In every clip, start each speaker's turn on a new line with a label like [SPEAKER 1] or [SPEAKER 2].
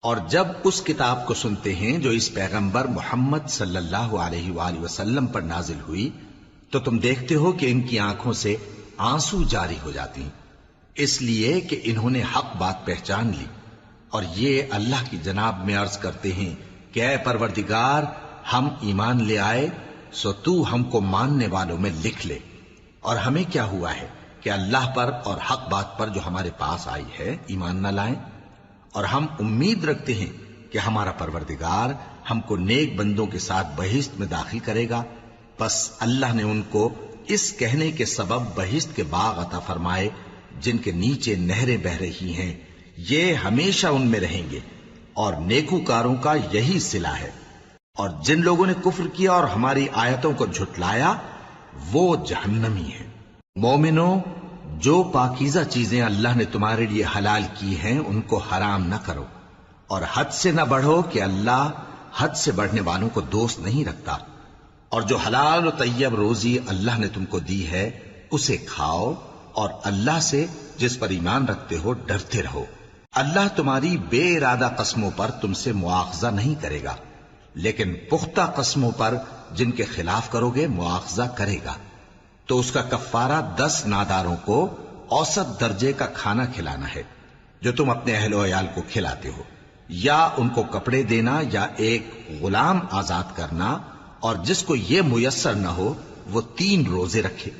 [SPEAKER 1] اور جب اس کتاب کو سنتے ہیں جو اس پیغمبر محمد صلی اللہ علیہ وآلہ وسلم پر نازل ہوئی تو تم دیکھتے ہو کہ ان کی آنکھوں سے آنسو جاری ہو جاتی ہیں، اس لیے کہ انہوں نے حق بات پہچان لی، اور یہ اللہ کی جناب میں عرض کرتے ہیں کہ اے پروردگار، ہم ایمان لے آئے سو تو ہم کو ماننے والوں میں لکھ لے، اور ہمیں کیا ہوا ہے کہ اللہ پر اور حق بات پر جو ہمارے پاس آئی ہے ایمان نہ لائیں، اور ہم امید رکھتے ہیں کہ ہمارا پروردگار ہم کو نیک بندوں کے ساتھ بہشت میں داخل کرے گا۔ پس اللہ نے ان کو اس کہنے کے سبب بہشت کے باغ عطا فرمائے جن کے نیچے نہریں بہہ رہی ہیں، یہ ہمیشہ ان میں رہیں گے، اور نیکوکاروں کا یہی صلہ ہے۔ اور جن لوگوں نے کفر کیا اور ہماری آیتوں کو جھٹلایا وہ جہنمی ہیں۔ مومنوں، جو پاکیزہ چیزیں اللہ نے تمہارے لیے حلال کی ہیں ان کو حرام نہ کرو، اور حد سے نہ بڑھو کہ اللہ حد سے بڑھنے والوں کو دوست نہیں رکھتا، اور جو حلال و طیب روزی اللہ نے تم کو دی ہے اسے کھاؤ، اور اللہ سے جس پر ایمان رکھتے ہو ڈرتے رہو۔ اللہ تمہاری بے ارادہ قسموں پر تم سے مواخذہ نہیں کرے گا، لیکن پختہ قسموں پر جن کے خلاف کرو گے مواخذہ کرے گا۔ تو اس کا کفارہ 10 ناداروں کو اوسط درجے کا کھانا کھلانا ہے جو تم اپنے اہل و عیال کو کھلاتے ہو، یا ان کو کپڑے دینا یا ایک غلام آزاد کرنا، اور جس کو یہ میسر نہ ہو وہ 3 روزے رکھے۔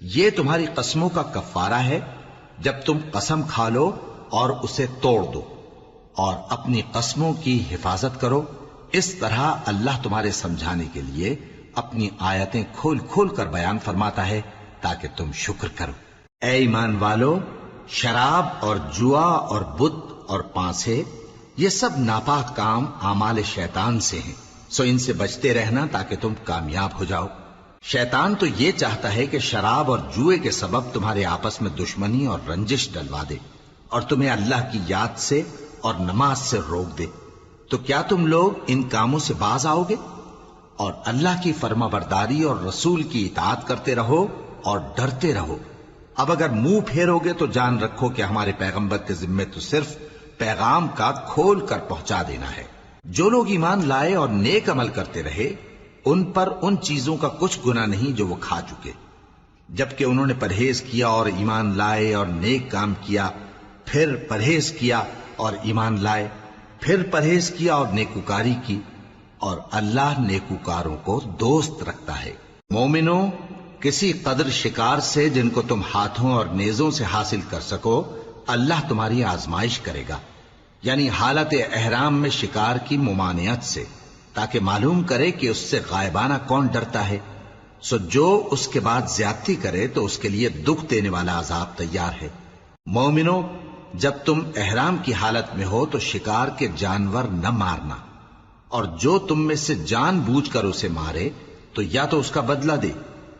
[SPEAKER 1] یہ تمہاری قسموں کا کفارہ ہے جب تم قسم کھا لو اور اسے توڑ دو، اور اپنی قسموں کی حفاظت کرو۔ اس طرح اللہ تمہارے سمجھانے کے لیے اپنی آیتیں کھول کھول کر بیان فرماتا ہے تاکہ تم شکر کرو۔ اے ایمان والو، شراب اور جوا اور بت اور پانسے یہ سب ناپاک کام اعمال شیطان سے ہیں، سو ان سے بچتے رہنا تاکہ تم کامیاب ہو جاؤ۔ شیطان تو یہ چاہتا ہے کہ شراب اور جوئے کے سبب تمہارے آپس میں دشمنی اور رنجش ڈلوا دے، اور تمہیں اللہ کی یاد سے اور نماز سے روک دے۔ تو کیا تم لوگ ان کاموں سے باز آؤ گے؟ اور اللہ کی فرما برداری اور رسول کی اطاعت کرتے رہو اور ڈرتے رہو۔ اب اگر منہ پھیرو گے تو جان رکھو کہ ہمارے پیغمبر کے ذمے تو صرف پیغام کا کھول کر پہنچا دینا ہے۔ جو لوگ ایمان لائے اور نیک عمل کرتے رہے ان پر ان چیزوں کا کچھ گناہ نہیں جو وہ کھا چکے، جبکہ انہوں نے پرہیز کیا اور ایمان لائے اور نیک کام کیا، پھر پرہیز کیا اور ایمان لائے، پھر پرہیز کیا اور نیکوکاری کی، اور اللہ نیکوکاروں کو دوست رکھتا ہے۔ مومنوں، کسی قدر شکار سے جن کو تم ہاتھوں اور نیزوں سے حاصل کر سکو اللہ تمہاری آزمائش کرے گا، یعنی حالت احرام میں شکار کی ممانعت سے، تاکہ معلوم کرے کہ اس سے غائبانہ کون ڈرتا ہے۔ سو جو اس کے بعد زیادتی کرے تو اس کے لیے دکھ دینے والا عذاب تیار ہے۔ مومنوں، جب تم احرام کی حالت میں ہو تو شکار کے جانور نہ مارنا، اور جو تم میں سے جان بوجھ کر اسے مارے تو یا تو اس کا بدلہ دے،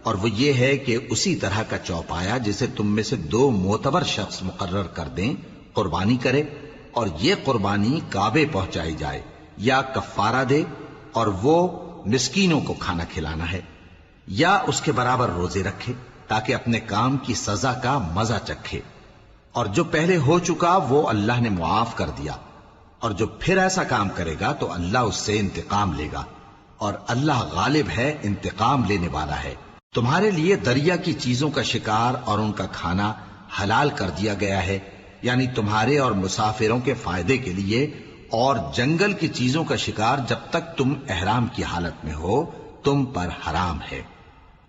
[SPEAKER 1] اور وہ یہ ہے کہ اسی طرح کا چوپایا جسے تم میں سے 2 معتبر شخص مقرر کر دیں قربانی کرے، اور یہ قربانی کعبے پہنچائی جائے، یا کفارہ دے اور وہ مسکینوں کو کھانا کھلانا ہے، یا اس کے برابر روزے رکھے تاکہ اپنے کام کی سزا کا مزہ چکھے۔ اور جو پہلے ہو چکا وہ اللہ نے معاف کر دیا، اور جو پھر ایسا کام کرے گا تو اللہ اس سے انتقام لے گا، اور اللہ غالب ہے، انتقام لینے والا ہے۔ تمہارے لیے دریا کی چیزوں کا شکار اور ان کا کھانا حلال کر دیا گیا ہے، یعنی تمہارے اور مسافروں کے فائدے کے لیے، اور جنگل کی چیزوں کا شکار جب تک تم احرام کی حالت میں ہو تم پر حرام ہے۔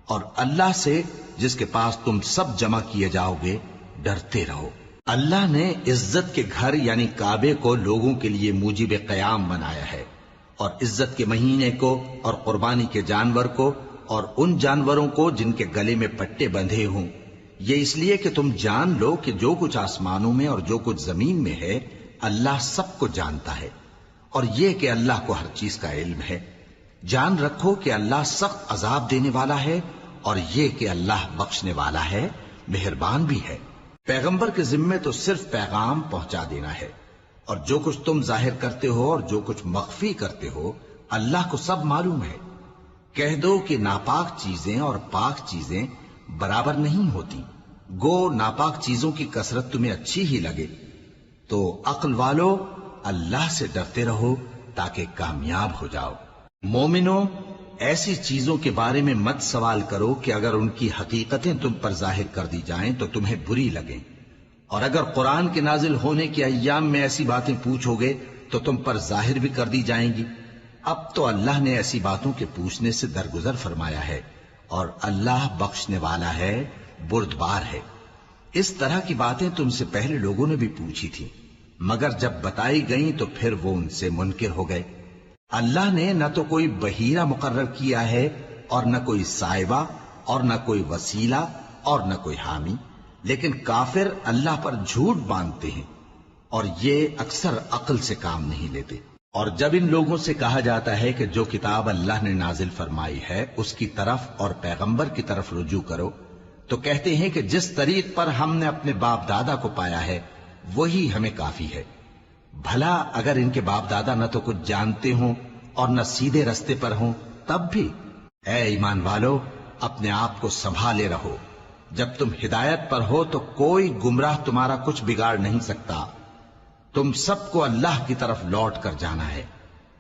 [SPEAKER 1] اور اللہ سے جس کے پاس تم سب جمع کیے جاؤ گے ڈرتے رہو۔ اللہ نے عزت کے گھر یعنی کعبے کو لوگوں کے لیے موجب قیام بنایا ہے، اور عزت کے مہینے کو اور قربانی کے جانور کو اور ان جانوروں کو جن کے گلے میں پٹے بندھے ہوں، یہ اس لیے کہ تم جان لو کہ جو کچھ آسمانوں میں اور جو کچھ زمین میں ہے اللہ سب کو جانتا ہے، اور یہ کہ اللہ کو ہر چیز کا علم ہے۔ جان رکھو کہ اللہ سخت عذاب دینے والا ہے، اور یہ کہ اللہ بخشنے والا ہے، مہربان بھی ہے۔ پیغمبر کے ذمے تو صرف پیغام پہنچا دینا ہے، اور جو کچھ تم ظاہر کرتے ہو اور جو کچھ مخفی کرتے ہو اللہ کو سب معلوم ہے۔ کہہ دو کہ ناپاک چیزیں اور پاک چیزیں برابر نہیں ہوتی، گو ناپاک چیزوں کی کثرت تمہیں اچھی ہی لگے، تو عقل والو اللہ سے ڈرتے رہو تاکہ کامیاب ہو جاؤ۔ مومنو، ایسی چیزوں کے بارے میں مت سوال کرو کہ اگر ان کی حقیقتیں تم پر ظاہر کر دی جائیں تو تمہیں بری لگیں، اور اگر قرآن کے نازل ہونے کے ایام میں ایسی باتیں پوچھو گے تو تم پر ظاہر بھی کر دی جائیں گی۔ اب تو اللہ نے ایسی باتوں کے پوچھنے سے درگزر فرمایا ہے، اور اللہ بخشنے والا ہے، بردبار ہے۔ اس طرح کی باتیں تم سے پہلے لوگوں نے بھی پوچھی تھی، مگر جب بتائی گئیں تو پھر وہ ان سے منکر ہو گئے۔ اللہ نے نہ تو کوئی بحیرہ مقرر کیا ہے، اور نہ کوئی سائبہ، اور نہ کوئی وسیلہ، اور نہ کوئی حامی، لیکن کافر اللہ پر جھوٹ باندھتے ہیں، اور یہ اکثر عقل سے کام نہیں لیتے۔ اور جب ان لوگوں سے کہا جاتا ہے کہ جو کتاب اللہ نے نازل فرمائی ہے اس کی طرف اور پیغمبر کی طرف رجوع کرو، تو کہتے ہیں کہ جس طریق پر ہم نے اپنے باپ دادا کو پایا ہے وہی ہمیں کافی ہے۔ بھلا اگر ان کے باپ دادا نہ تو کچھ جانتے ہوں اور نہ سیدھے رستے پر ہوں تب بھی؟ اے ایمان والو، اپنے آپ کو سنبھالے رہو، جب تم ہدایت پر ہو تو کوئی گمراہ تمہارا کچھ بگاڑ نہیں سکتا۔ تم سب کو اللہ کی طرف لوٹ کر جانا ہے،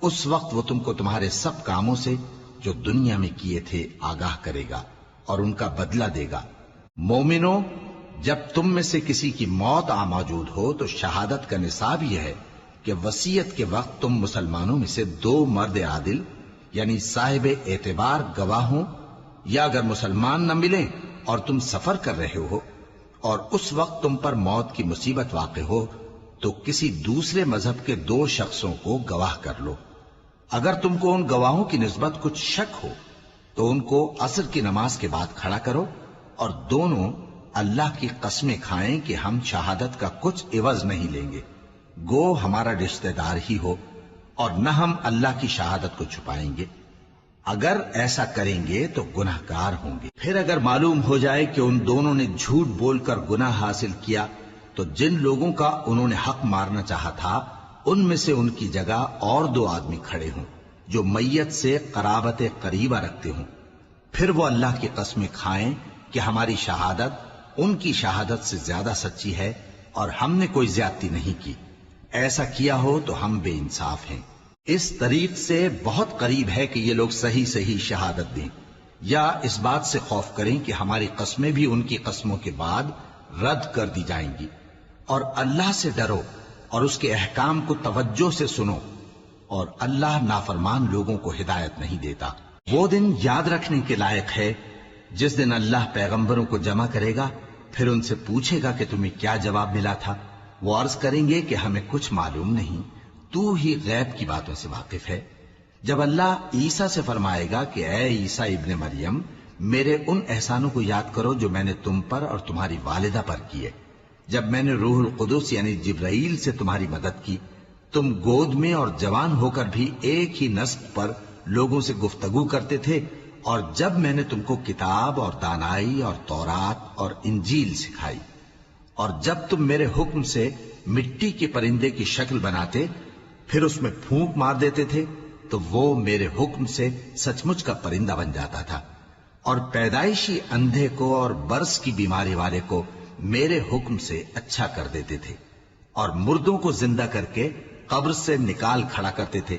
[SPEAKER 1] اس وقت وہ تم کو تمہارے سب کاموں سے جو دنیا میں کیے تھے آگاہ کرے گا اور ان کا بدلہ دے گا۔ مومنو، جب تم میں سے کسی کی موت آ موجود ہو تو شہادت کا نصاب یہ ہے کہ وصیت کے وقت تم مسلمانوں میں سے 2 مرد عادل یعنی صاحب اعتبار گواہ ہوں، یا اگر مسلمان نہ ملیں اور تم سفر کر رہے ہو اور اس وقت تم پر موت کی مصیبت واقع ہو تو کسی دوسرے مذہب کے 2 شخصوں کو گواہ کر لو۔ اگر تم کو ان گواہوں کی نسبت کچھ شک ہو تو ان کو عصر کی نماز کے بعد کھڑا کرو، اور دونوں اللہ کی قسمیں کھائیں کہ ہم شہادت کا کچھ عوض نہیں لیں گے، گو ہمارا رشتہ دار ہی ہو، اور نہ ہم اللہ کی شہادت کو چھپائیں گے۔ اگر ایسا کریں گے تو گناہ گار ہوں گے۔ پھر اگر معلوم ہو جائے کہ ان دونوں نے جھوٹ بول کر گناہ حاصل کیا تو جن لوگوں کا انہوں نے حق مارنا چاہا تھا ان میں سے ان کی جگہ اور 2 آدمی کھڑے ہوں جو میت سے قرابت قریبہ رکھتے ہوں، پھر وہ اللہ کی قسمیں کھائیں کہ ہماری شہادت ان کی شہادت سے زیادہ سچی ہے اور ہم نے کوئی زیادتی نہیں کی۔ ایسا کیا ہو تو ہم بے انصاف ہیں۔ اس طریق سے بہت قریب ہے کہ یہ لوگ صحیح شہادت دیں، یا اس بات سے خوف کریں کہ ہماری قسمیں بھی ان کی قسموں کے بعد رد کر دی جائیں گی۔ اور اللہ سے ڈرو اور اس کے احکام کو توجہ سے سنو، اور اللہ نافرمان لوگوں کو ہدایت نہیں دیتا۔ وہ دن یاد رکھنے کے لائق ہے جس دن اللہ پیغمبروں کو جمع کرے گا، پھر ان سے پوچھے گا کہ تمہیں کیا جواب ملا تھا۔ وہ عرض کریں گے کہ ہمیں کچھ معلوم نہیں، تو ہی غیب کی باتوں سے واقف ہے۔ جب اللہ عیسیٰ سے فرمائے گا کہ اے عیسیٰ ابن مریم، میرے ان احسانوں کو یاد کرو جو میں نے تم پر اور تمہاری والدہ پر کیے، جب میں نے روح القدس یعنی جبرائیل سے تمہاری مدد کی، تم گود میں اور جوان ہو کر بھی ایک ہی نسق پر لوگوں سے گفتگو کرتے تھے، اور جب میں نے تم کو کتاب اور دانائی اور تورات اور انجیل سکھائی، اور جب تم میرے حکم سے مٹی کے پرندے کی شکل بناتے پھر اس میں پھونک مار دیتے تھے تو وہ میرے حکم سے سچ مچ کا پرندہ بن جاتا تھا، اور پیدائشی اندھے کو اور برس کی بیماری والے کو میرے حکم سے اچھا کر دیتے تھے، اور مردوں کو زندہ کر کے قبر سے نکال کھڑا کرتے تھے۔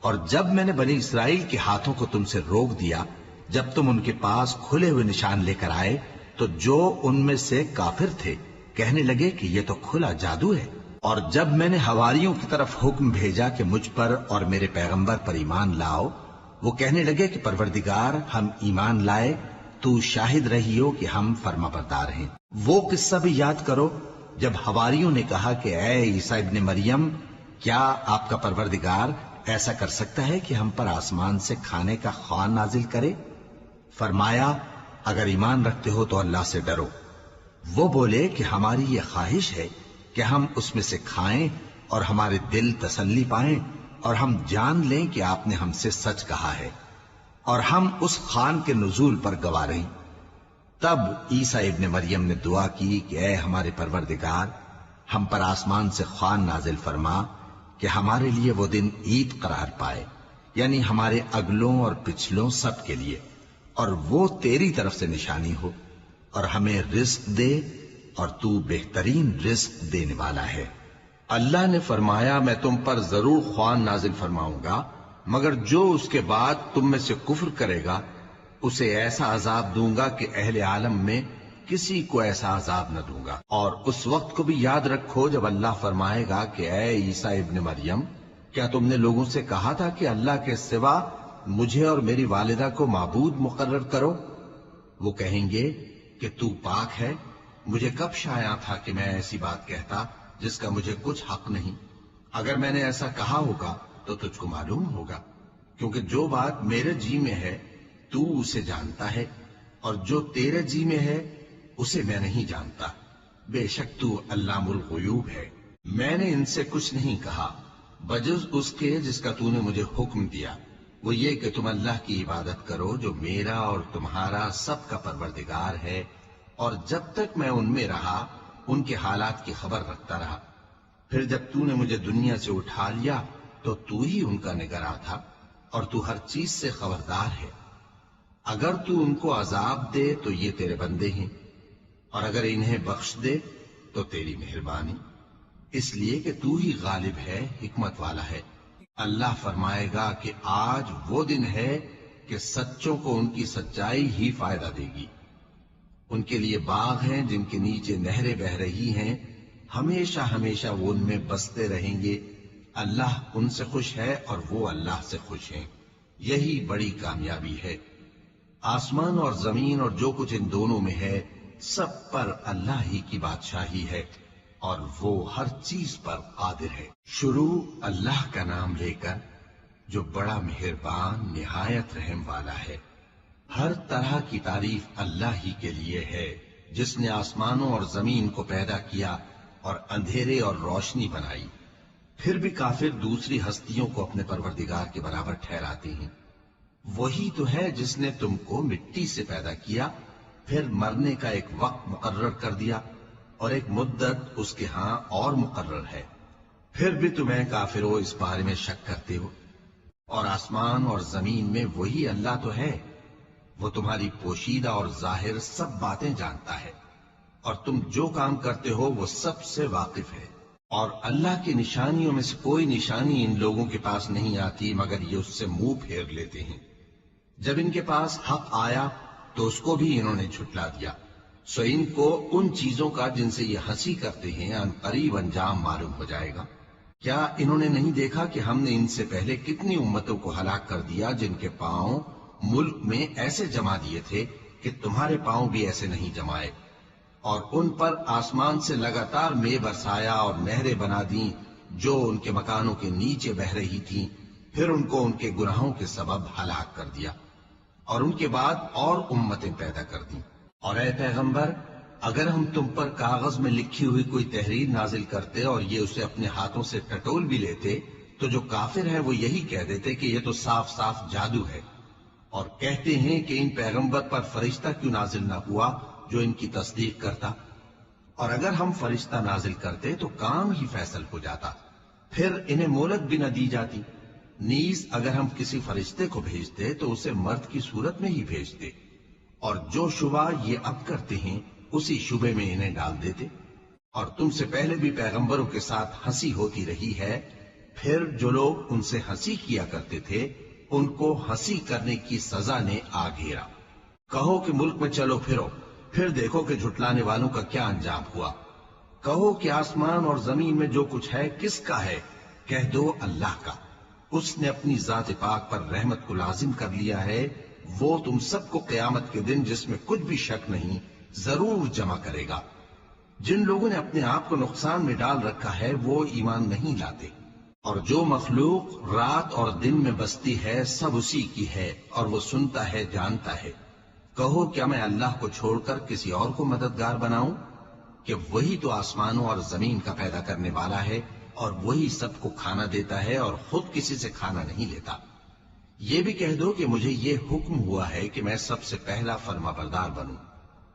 [SPEAKER 1] اور جب میں نے بنی اسرائیل کے ہاتھوں کو تم سے روک دیا جب تم ان کے پاس کھلے ہوئے نشان لے کر آئے تو جو ان میں سے کافر تھے کہنے لگے کہ یہ تو کھلا جادو ہے۔ اور جب میں نے حواریوں کی طرف حکم بھیجا کہ مجھ پر اور میرے پیغمبر پر ایمان لاؤ، وہ کہنے لگے کہ پروردگار، ہم ایمان لائے، تو شاہد رہی ہو کہ ہم فرما بردار ہیں۔ وہ قصہ بھی یاد کرو جب حواریوں نے کہا کہ اے عیسیٰ ابن مریم، کیا آپ کا پروردگار ایسا کر سکتا ہے کہ ہم پر آسمان سے کھانے کا خوان نازل کرے؟ فرمایا، اگر ایمان رکھتے ہو تو اللہ سے ڈرو۔ وہ بولے کہ ہماری یہ خواہش ہے کہ ہم اس میں سے کھائیں اور ہمارے دل تسلی پائیں اور ہم جان لیں کہ آپ نے ہم سے سچ کہا ہے، اور ہم اس خوان کے نزول پر گواہ رہیں۔ تب عیسیٰ ابن مریم نے دعا کی کہ اے ہمارے پروردگار، ہم پر آسمان سے خوان نازل فرما کہ ہمارے لیے وہ دن عید قرار پائے، یعنی ہمارے اگلوں اور پچھلوں سب کے لیے، اور وہ تیری طرف سے نشانی ہو، اور ہمیں رزق دے، اور تو بہترین رزق دینے والا ہے۔ اللہ نے فرمایا میں تم پر ضرور خوان نازل فرماؤں گا، مگر جو اس کے بعد تم میں سے کفر کرے گا اسے ایسا عذاب دوں گا کہ اہل عالم میں کسی کو ایسا عذاب نہ دوں گا۔ اور اس وقت کو بھی یاد رکھو جب اللہ فرمائے گا کہ اے عیسیٰ ابن مریم، کیا تم نے لوگوں سے کہا تھا کہ اللہ کے سوا مجھے اور میری والدہ کو معبود مقرر کرو؟ وہ کہیں گے کہ تو پاک ہے، مجھے کب شایع تھا کہ میں ایسی بات کہتا جس کا مجھے کچھ حق نہیں۔ اگر میں نے ایسا کہا ہوگا تو تجھ کو معلوم ہوگا، کیونکہ جو بات میرے جی میں ہے تو اسے جانتا ہے، اور جو تیرے جی میں ہے اسے میں نہیں جانتا۔ بے شک تو علام الغیوب ہے۔ میں نے ان سے کچھ نہیں کہا بجز اس کے جس کا تو نے مجھے حکم دیا، وہ یہ کہ تم اللہ کی عبادت کرو جو میرا اور تمہارا سب کا پروردگار ہے، اور جب تک میں ان میں رہا ان کے حالات کی خبر رکھتا رہا۔ پھر جب تو نے مجھے دنیا سے اٹھا لیا تو تو ہی ان کا نگراں تھا، اور تو ہر چیز سے خبردار ہے۔ اگر تو ان کو عذاب دے تو یہ تیرے بندے ہیں، اور اگر انہیں بخش دے تو تیری مہربانی، اس لیے کہ تو ہی غالب ہے، حکمت والا ہے۔ اللہ فرمائے گا کہ آج وہ دن ہے کہ سچوں کو ان کی سچائی ہی فائدہ دے گی۔ ان کے لیے باغ ہیں جن کے نیچے نہریں بہ رہی ہیں، ہمیشہ ہمیشہ وہ ان میں بستے رہیں گے۔ اللہ ان سے خوش ہے اور وہ اللہ سے خوش ہیں، یہی بڑی کامیابی ہے۔ آسمان اور زمین اور جو کچھ ان دونوں میں ہے سب پر اللہ ہی کی بادشاہی ہے، اور وہ ہر چیز پر قادر ہے۔ شروع اللہ کا نام لے کر جو بڑا مہربان نہایت رحم والا ہے۔ ہر طرح کی تعریف اللہ ہی کے لیے ہے، جس نے آسمانوں اور زمین کو پیدا کیا اور اندھیرے اور روشنی بنائی۔ پھر بھی کافر دوسری ہستیوں کو اپنے پروردگار کے برابر ٹھہراتے ہیں۔ وہی تو ہے جس نے تم کو مٹی سے پیدا کیا، پھر مرنے کا ایک وقت مقرر کر دیا، اور ایک مدت اس کے ہاں اور مقرر ہے۔ پھر بھی تمہیں کافروں اس بارے میں شک کرتے ہو، اور آسمان اور زمین میں وہی اللہ تو ہے، وہ تمہاری پوشیدہ اور ظاہر سب باتیں جانتا ہے، اور تم جو کام کرتے ہو وہ سب سے واقف ہے۔ اور اللہ کی نشانیوں میں سے کوئی نشانی ان لوگوں کے پاس نہیں آتی مگر یہ اس سے منہ پھیر لیتے ہیں۔ جب ان کے پاس حق آیا تو اس کو بھی انہوں نے جھٹلا دیا، سو ان کو ان چیزوں کا جن سے یہ ہنسی کرتے ہیں ان قریب انجام معلوم ہو جائے گا۔ کیا انہوں نے نہیں دیکھا کہ ہم نے ان سے پہلے کتنی امتوں کو ہلاک کر دیا جن کے پاؤں ملک میں ایسے جما دیے تھے کہ تمہارے پاؤں بھی ایسے نہیں جمائے، اور ان پر آسمان سے لگاتار مے برسایا اور نہریں بنا دیں جو ان کے مکانوں کے نیچے بہ رہی تھیں، پھر ان کو ان کے گناہوں کے سبب ہلاک کر دیا، اور ان کے بعد اور امتیں پیدا کر دیں۔ اور اے پیغمبر، اگر ہم تم پر کاغذ میں لکھی ہوئی کوئی تحریر نازل کرتے اور یہ اسے اپنے ہاتھوں سے ٹٹول بھی لیتے تو جو کافر ہے وہ یہی کہہ دیتے کہ یہ تو صاف صاف جادو ہے، اور کہتے ہیں کہ ان پیغمبر پر فرشتہ کیوں نازل نہ ہوا جو ان کی تصدیق کرتا، اور اگر ہم فرشتہ نازل کرتے تو کام ہی فیصل ہو جاتا، پھر انہیں مہلت بھی نہ دی جاتی۔ نیز اگر ہم کسی فرشتے کو بھیجتے تو اسے مرد کی صورت میں ہی بھیجتے، اور جو شبہ یہ اب کرتے ہیں اسی شبے میں انہیں ڈال دیتے۔ اور تم سے پہلے بھی پیغمبروں کے ساتھ ہنسی ہوتی رہی ہے، پھر جو لوگ ان سے ہنسی کیا کرتے تھے ان کو ہنسی کرنے کی سزا نے آ گھیرا۔ کہو کہ ملک میں چلو پھرو، پھر دیکھو کہ جھٹلانے والوں کا کیا انجام ہوا۔ کہو کہ آسمان اور زمین میں جو کچھ ہے کس کا ہے؟ کہہ دو اللہ کا۔ اس نے اپنی ذات پاک پر رحمت کو لازم کر لیا ہے، وہ تم سب کو قیامت کے دن جس میں کچھ بھی شک نہیں ضرور جمع کرے گا۔ جن لوگوں نے اپنے آپ کو نقصان میں ڈال رکھا ہے وہ ایمان نہیں لاتے، اور جو مخلوق رات اور دن میں بستی ہے سب اسی کی ہے، اور وہ سنتا ہے جانتا ہے۔ کہو کیا میں اللہ کو چھوڑ کر کسی اور کو مددگار بناؤں؟ کہ وہی تو آسمانوں اور زمین کا پیدا کرنے والا ہے، اور وہی سب کو کھانا دیتا ہے اور خود کسی سے کھانا نہیں لیتا۔ یہ بھی کہہ دو کہ مجھے یہ حکم ہوا ہے کہ میں سب سے پہلا فرما بردار بنوں،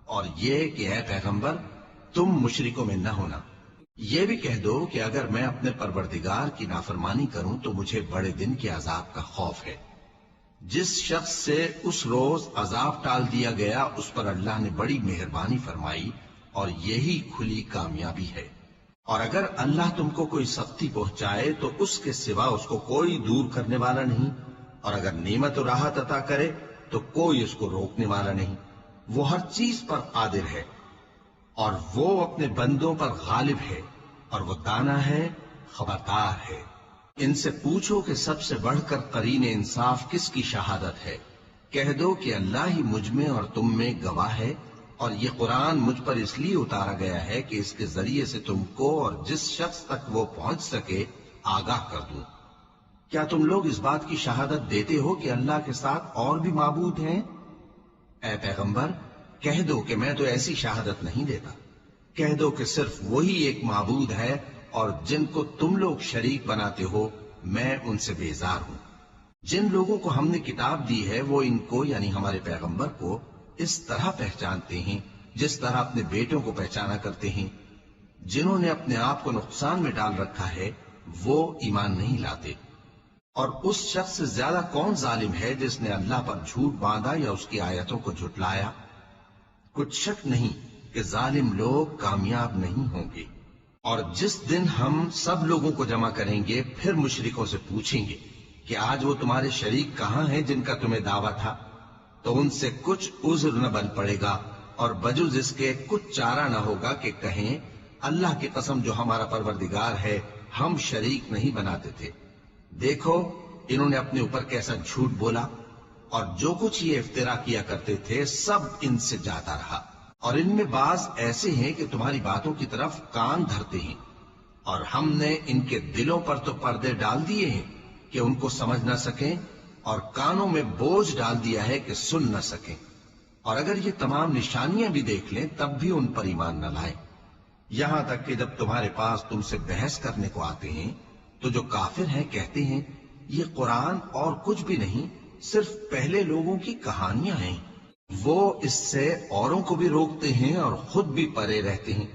[SPEAKER 1] اور یہ کہ اے پیغمبر تم مشرکوں میں نہ ہونا۔ یہ بھی کہہ دو کہ اگر میں اپنے پروردگار کی نافرمانی کروں تو مجھے بڑے دن کے عذاب کا خوف ہے۔ جس شخص سے اس روز عذاب ٹال دیا گیا اس پر اللہ نے بڑی مہربانی فرمائی، اور یہی کھلی کامیابی ہے۔ اور اگر اللہ تم کو کوئی سختی پہنچائے تو اس کے سوا اس کو کوئی دور کرنے والا نہیں، اور اگر نعمت و راحت عطا کرے تو کوئی اس کو روکنے والا نہیں۔ وہ ہر چیز پر قادر ہے، اور وہ اپنے بندوں پر غالب ہے، اور وہ دانا ہے، خبردار ہے۔ ان سے پوچھو کہ سب سے بڑھ کر قرین انصاف کس کی شہادت ہے؟ کہہ دو کہ اللہ ہی مجھ میں اور تم میں گواہ ہے، اور یہ قرآن مجھ پر اس لیے اتارا گیا ہے کہ اس کے ذریعے سے تم کو اور جس شخص تک وہ پہنچ سکے آگاہ کر دوں۔ کیا تم لوگ اس بات کی شہادت دیتے ہو کہ اللہ کے ساتھ اور بھی معبود ہیں؟ اے پیغمبر، کہہ دو کہ میں تو ایسی شہادت نہیں دیتا۔ کہہ دو کہ صرف وہی ایک معبود ہے، اور جن کو تم لوگ شریک بناتے ہو میں ان سے بیزار ہوں۔ جن لوگوں کو ہم نے کتاب دی ہے وہ ان کو یعنی ہمارے پیغمبر کو اس طرح پہچانتے ہیں جس طرح اپنے بیٹوں کو پہچانا کرتے ہیں۔ جنہوں نے اپنے آپ کو نقصان میں ڈال رکھا ہے وہ ایمان نہیں لاتے۔ اور اس شخص سے زیادہ کون ظالم ہے جس نے اللہ پر جھوٹ باندھا یا اس کی آیتوں کو جھٹلایا؟ کچھ شک نہیں کہ ظالم لوگ کامیاب نہیں ہوں گے۔ اور جس دن ہم سب لوگوں کو جمع کریں گے پھر مشرکوں سے پوچھیں گے کہ آج وہ تمہارے شریک کہاں ہیں جن کا تمہیں دعویٰ تھا، تو ان سے کچھ عذر نہ بن پڑے گا، اور بجز اس کے کچھ چارہ نہ ہوگا کہ کہیں اللہ کی قسم جو ہمارا پروردگار ہے ہم شریک نہیں بناتے تھے۔ دیکھو انہوں نے اپنے اوپر کیسا جھوٹ بولا، اور جو کچھ یہ افترا کیا کرتے تھے سب ان سے جاتا رہا۔ اور ان میں بعض ایسے ہیں کہ تمہاری باتوں کی طرف کان دھرتے ہیں، اور ہم نے ان کے دلوں پر تو پردے ڈال دیے ہیں کہ ان کو سمجھ نہ سکیں، اور کانوں میں بوجھ ڈال دیا ہے کہ سن نہ سکیں۔ اور اگر یہ تمام نشانیاں بھی دیکھ لیں تب بھی ان پر ایمان نہ لائیں، یہاں تک کہ جب تمہارے پاس تم سے بحث کرنے کو آتے ہیں تو جو کافر ہیں کہتے ہیں یہ قرآن اور کچھ بھی نہیں، صرف پہلے لوگوں کی کہانیاں ہیں۔ وہ اس سے اوروں کو بھی روکتے ہیں اور خود بھی پرے رہتے ہیں،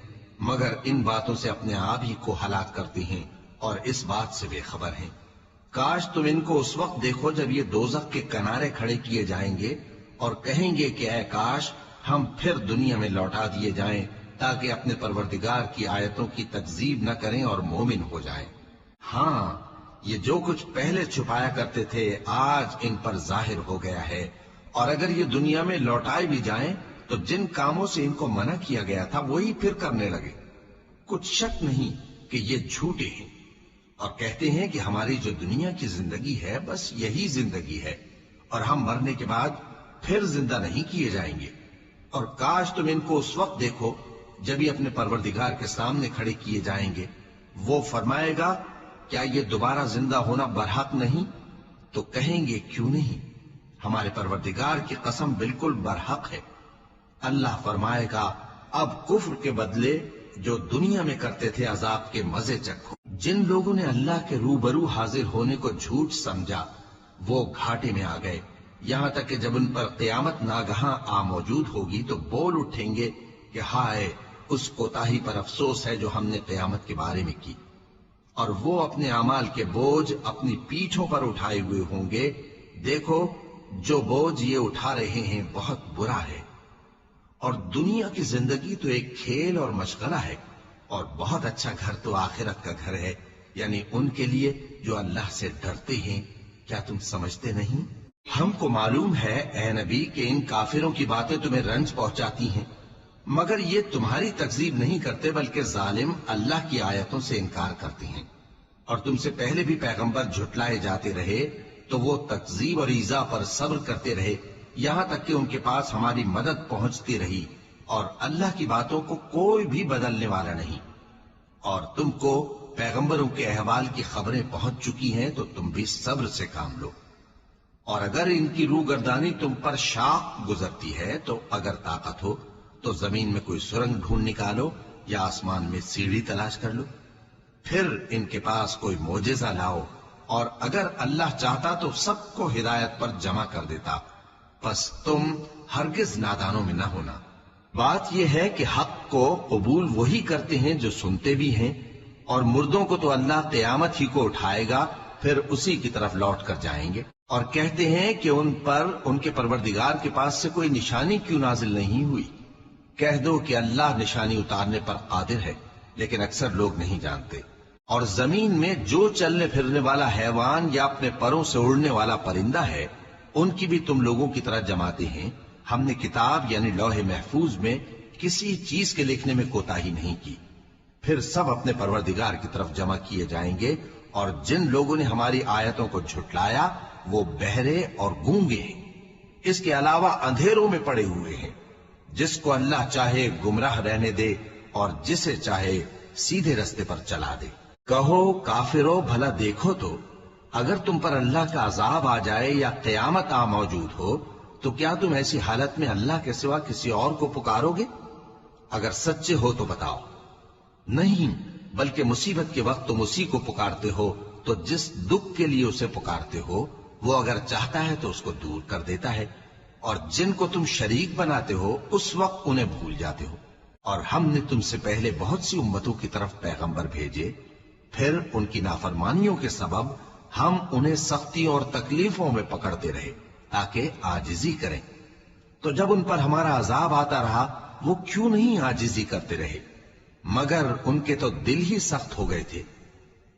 [SPEAKER 1] مگر ان باتوں سے اپنے آپ ہی کو ہلاک کرتے ہیں اور اس بات سے بے خبر ہیں۔ کاش تم ان کو اس وقت دیکھو جب یہ دوزخ کے کنارے کھڑے کیے جائیں گے اور کہیں گے کہ اے کاش ہم پھر دنیا میں لوٹا دیے جائیں تاکہ اپنے پروردگار کی آیتوں کی تکذیب نہ کریں اور مومن ہو جائیں۔ ہاں، یہ جو کچھ پہلے چھپایا کرتے تھے آج ان پر ظاہر ہو گیا ہے، اور اگر یہ دنیا میں لوٹائے بھی جائیں تو جن کاموں سے ان کو منع کیا گیا تھا وہی پھر کرنے لگے۔ کچھ شک نہیں کہ یہ جھوٹے ہیں، اور کہتے ہیں کہ ہماری جو دنیا کی زندگی ہے بس یہی زندگی ہے، اور ہم مرنے کے بعد پھر زندہ نہیں کیے جائیں گے۔ اور کاش تم ان کو اس وقت دیکھو جب یہ اپنے پروردگار کے سامنے کھڑے کیے جائیں گے، وہ فرمائے گا کیا یہ دوبارہ زندہ ہونا برحق نہیں؟ تو کہیں گے کیوں نہیں، ہمارے پروردگار کی قسم بالکل برحق ہے۔ اللہ فرمائے گا اب کفر کے بدلے جو دنیا میں کرتے تھے عذاب کے مزے چکھو۔ جن لوگوں نے اللہ کے روبرو حاضر ہونے کو جھوٹ سمجھا وہ گھاٹے میں آ گئے، یہاں تک کہ جب ان پر قیامت ناگہاں آ موجود ہوگی تو بول اٹھیں گے کہ ہائے اس کوتاہی پر افسوس ہے جو ہم نے قیامت کے بارے میں کی، اور وہ اپنے اعمال کے بوجھ اپنی پیٹھوں پر اٹھائے ہوئے ہوں گے۔ دیکھو جو بوجھ یہ اٹھا رہے ہیں بہت برا ہے، اور دنیا کی زندگی تو ایک کھیل اور مشغلہ ہے، اور بہت اچھا گھر تو آخرت کا گھر ہے، یعنی ان کے لیے جو اللہ سے ڈرتے ہیں۔ کیا تم سمجھتے نہیں؟ ہم کو معلوم ہے اے نبی کہ ان کافروں کی باتیں تمہیں رنج پہنچاتی ہیں، مگر یہ تمہاری تکذیب نہیں کرتے بلکہ ظالم اللہ کی آیتوں سے انکار کرتے ہیں۔ اور تم سے پہلے بھی پیغمبر جھٹلائے جاتے رہے تو وہ تکذیب اور ایذا پر صبر کرتے رہے، یہاں تک کہ ان کے پاس ہماری مدد پہنچتی رہی، اور اللہ کی باتوں کو کوئی بھی بدلنے والا نہیں۔ اور تم کو پیغمبروں کے احوال کی خبریں پہنچ چکی ہیں تو تم بھی صبر سے کام لو۔ اور اگر ان کی روگردانی تم پر شاق گزرتی ہے تو اگر طاقت ہو تو زمین میں کوئی سرنگ ڈھونڈ نکالو یا آسمان میں سیڑھی تلاش کر لو، پھر ان کے پاس کوئی معجزہ لاؤ، اور اگر اللہ چاہتا تو سب کو ہدایت پر جمع کر دیتا، پس تم ہرگز نادانوں میں نہ ہونا۔ بات یہ ہے کہ حق کو قبول وہی کرتے ہیں جو سنتے بھی ہیں، اور مردوں کو تو اللہ قیامت ہی کو اٹھائے گا پھر اسی کی طرف لوٹ کر جائیں گے۔ اور کہتے ہیں کہ ان پر ان کے پروردگار کے پاس سے کوئی نشانی کیوں نازل نہیں ہوئی؟ کہہ دو کہ اللہ نشانی اتارنے پر قادر ہے، لیکن اکثر لوگ نہیں جانتے۔ اور زمین میں جو چلنے پھرنے والا حیوان یا اپنے پروں سے اڑنے والا پرندہ ہے، ان کی بھی تم لوگوں کی طرح جماتے ہیں۔ ہم نے کتاب یعنی لوح محفوظ میں کسی چیز کے لکھنے میں کوتاہی نہیں کی۔ پھر سب اپنے پروردگار کی طرف جمع کیے جائیں گے، اور جن لوگوں نے ہماری آیتوں کو جھٹلایا وہ بہرے اور گونگے ہیں، اس کے علاوہ اندھیروں میں پڑے ہوئے ہیں۔ جس کو اللہ چاہے گمراہ رہنے دے اور جسے چاہے سیدھے رستے پر چلا دے۔ کہو کافرو بھلا دیکھو تو اگر تم پر اللہ کا عذاب آ جائے یا قیامت آ موجود ہو تو کیا تم ایسی حالت میں اللہ کے سوا کسی اور کو پکارو گے؟ اگر سچے ہو تو بتاؤ۔ نہیں، بلکہ مصیبت کے وقت تم اسی کو پکارتے ہو، تو جس دکھ کے لیے اسے پکارتے ہو وہ اگر چاہتا ہے تو اس کو دور کر دیتا ہے، اور جن کو تم شریک بناتے ہو اس وقت انہیں بھول جاتے ہو۔ اور ہم نے تم سے پہلے بہت سی امتوں کی طرف پیغمبر بھیجے، پھر ان کی نافرمانیوں کے سبب ہم انہیں سختیوں اور تکلیفوں میں پکڑتے رہے تاکہ عاجزی کریں۔ تو جب ان پر ہمارا عذاب آتا رہا وہ کیوں نہیں عاجزی کرتے رہے؟ مگر ان کے تو دل ہی سخت ہو گئے تھے،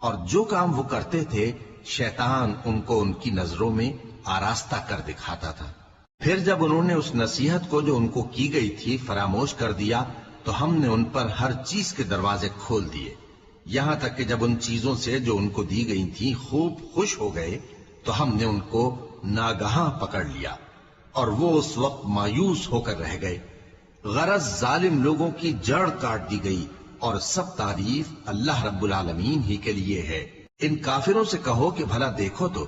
[SPEAKER 1] اور جو کام وہ کرتے تھے شیطان ان کو ان کی نظروں میں آراستہ کر دکھاتا تھا۔ پھر جب انہوں نے اس نصیحت کو جو ان کو کی گئی تھی فراموش کر دیا تو ہم نے ان پر ہر چیز کے دروازے کھول دیے، یہاں تک کہ جب ان چیزوں سے جو ان کو دی گئی تھی خوب خوش ہو گئے تو ہم نے ان کو ناگہاں پکڑ لیا، اور وہ اس وقت مایوس ہو کر رہ گئے۔ غرض ظالم لوگوں کی جڑ کاٹ دی گئی، اور سب تعریف اللہ رب العالمین ہی کے لیے ہے۔ ان کافروں سے کہو کہ بھلا دیکھو تو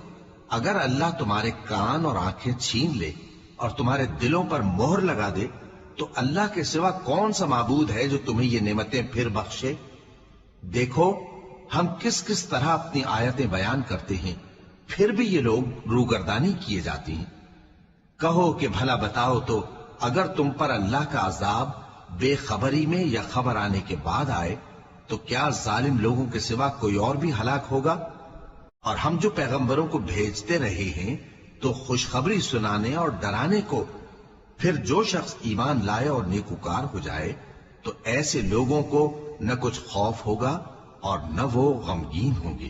[SPEAKER 1] اگر اللہ تمہارے کان اور آنکھیں چھین لے اور تمہارے دلوں پر مہر لگا دے تو اللہ کے سوا کون سا معبود ہے جو تمہیں یہ نعمتیں پھر بخشے؟ دیکھو ہم کس کس طرح اپنی آیتیں بیان کرتے ہیں، پھر بھی یہ لوگ روگردانی کیے جاتی ہیں۔ کہو کہ بھلا بتاؤ تو اگر تم پر اللہ کا عذاب بے خبری میں یا خبر آنے کے بعد آئے تو کیا ظالم لوگوں کے سوا کوئی اور بھی ہلاک ہوگا؟ اور ہم جو پیغمبروں کو بھیجتے رہے ہیں تو خوشخبری سنانے اور ڈرانے کو، پھر جو شخص ایمان لائے اور نیکوکار ہو جائے تو ایسے لوگوں کو نہ کچھ خوف ہوگا اور نہ وہ غمگین ہوں گے۔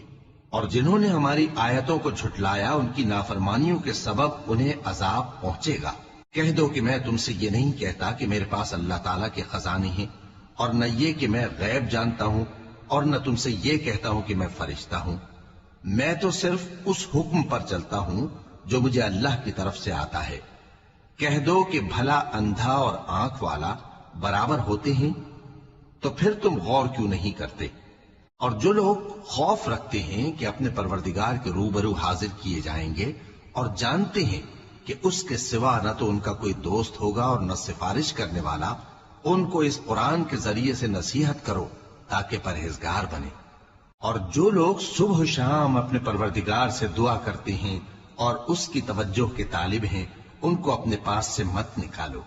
[SPEAKER 1] اور جنہوں نے ہماری آیتوں کو جھٹلایا ان کی نافرمانیوں کے سبب انہیں عذاب پہنچے گا۔ کہہ دو کہ میں تم سے یہ نہیں کہتا کہ میرے پاس اللہ تعالیٰ کے خزانے ہیں، اور نہ یہ کہ میں غیب جانتا ہوں، اور نہ تم سے یہ کہتا ہوں کہ میں فرشتہ ہوں۔ میں تو صرف اس حکم پر چلتا ہوں جو مجھے اللہ کی طرف سے آتا ہے۔ کہہ دو کہ بھلا اندھا اور آنکھ والا برابر ہوتے ہیں؟ تو پھر تم غور کیوں نہیں کرتے؟ اور جو لوگ خوف رکھتے ہیں کہ اپنے پروردگار کے روبرو حاضر کیے جائیں گے اور جانتے ہیں کہ اس کے سوا نہ تو ان کا کوئی دوست ہوگا اور نہ سفارش کرنے والا، ان کو اس قرآن کے ذریعے سے نصیحت کرو تاکہ پرہیزگار بنے۔ اور جو لوگ صبح و شام اپنے پروردگار سے دعا کرتے ہیں اور اس کی توجہ کے طالب ہیں، ان کو اپنے پاس سے مت نکالو۔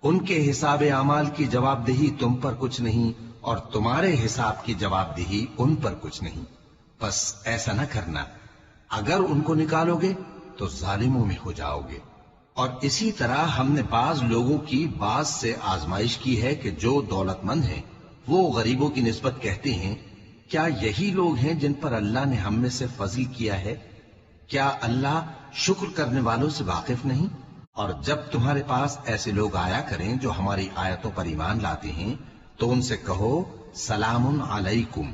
[SPEAKER 1] ان کے حساب اعمال کی جواب دہی تم پر کچھ نہیں، اور تمہارے حساب کی جواب دہی ان پر کچھ نہیں۔ بس ایسا نہ کرنا، اگر ان کو نکالو گے تو ظالموں میں ہو جاؤ گے۔ اور اسی طرح ہم نے بعض لوگوں کی بعض سے آزمائش کی ہے کہ جو دولت مند ہیں وہ غریبوں کی نسبت کہتے ہیں کیا یہی لوگ ہیں جن پر اللہ نے ہم میں سے فضل کیا ہے؟ کیا اللہ شکر کرنے والوں سے واقف نہیں؟ اور جب تمہارے پاس ایسے لوگ آیا کریں جو ہماری آیتوں پر ایمان لاتے ہیں تو ان سے کہو سلام علیکم،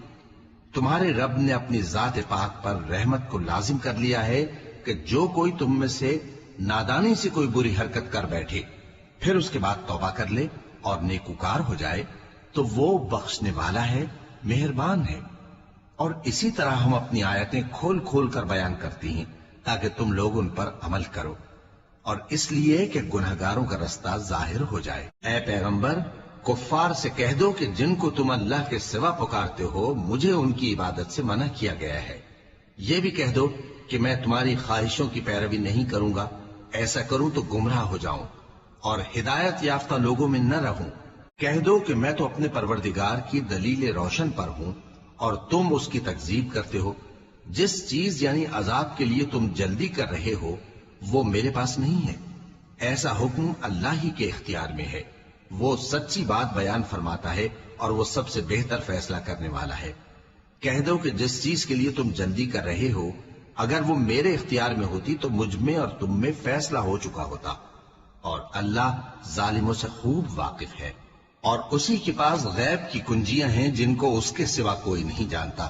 [SPEAKER 1] تمہارے رب نے اپنی ذات پاک پر رحمت کو لازم کر لیا ہے کہ جو کوئی تم میں سے نادانی سے کوئی بری حرکت کر بیٹھے پھر اس کے بعد توبہ کر لے اور نیکوکار ہو جائے تو وہ بخشنے والا ہے، مہربان ہے۔ اور اسی طرح ہم اپنی آیتیں کھول کھول کر بیان کرتی ہیں تاکہ تم لوگ ان پر عمل کرو، اور اس لیے کہ گنہگاروں کا رستہ ظاہر ہو جائے۔ اے پیغمبر، کفار سے کہہ دو کہ جن کو تم اللہ کے سوا پکارتے ہو مجھے ان کی عبادت سے منع کیا گیا ہے۔ یہ بھی کہہ دو کہ میں تمہاری خواہشوں کی پیروی نہیں کروں گا، ایسا کروں تو گمراہ ہو جاؤں اور ہدایت یافتہ لوگوں میں نہ رہوں۔ کہہ دو کہ میں تو اپنے پروردگار کی دلیل روشن پر ہوں اور تم اس کی تکذیب کرتے ہو۔ جس چیز یعنی عذاب کے لیے تم جلدی کر رہے ہو وہ میرے پاس نہیں ہے، ایسا حکم اللہ ہی کے اختیار میں ہے۔ وہ سچی بات بیان فرماتا ہے اور وہ سب سے بہتر فیصلہ کرنے والا ہے۔ کہہ دو کہ جس چیز کے لیے تم جلدی کر رہے ہو اگر وہ میرے اختیار میں ہوتی تو مجھ میں اور تم میں فیصلہ ہو چکا ہوتا، اور اللہ ظالموں سے خوب واقف ہے۔ اور اسی کے پاس غیب کی کنجیاں ہیں جن کو اس کے سوا کوئی نہیں جانتا،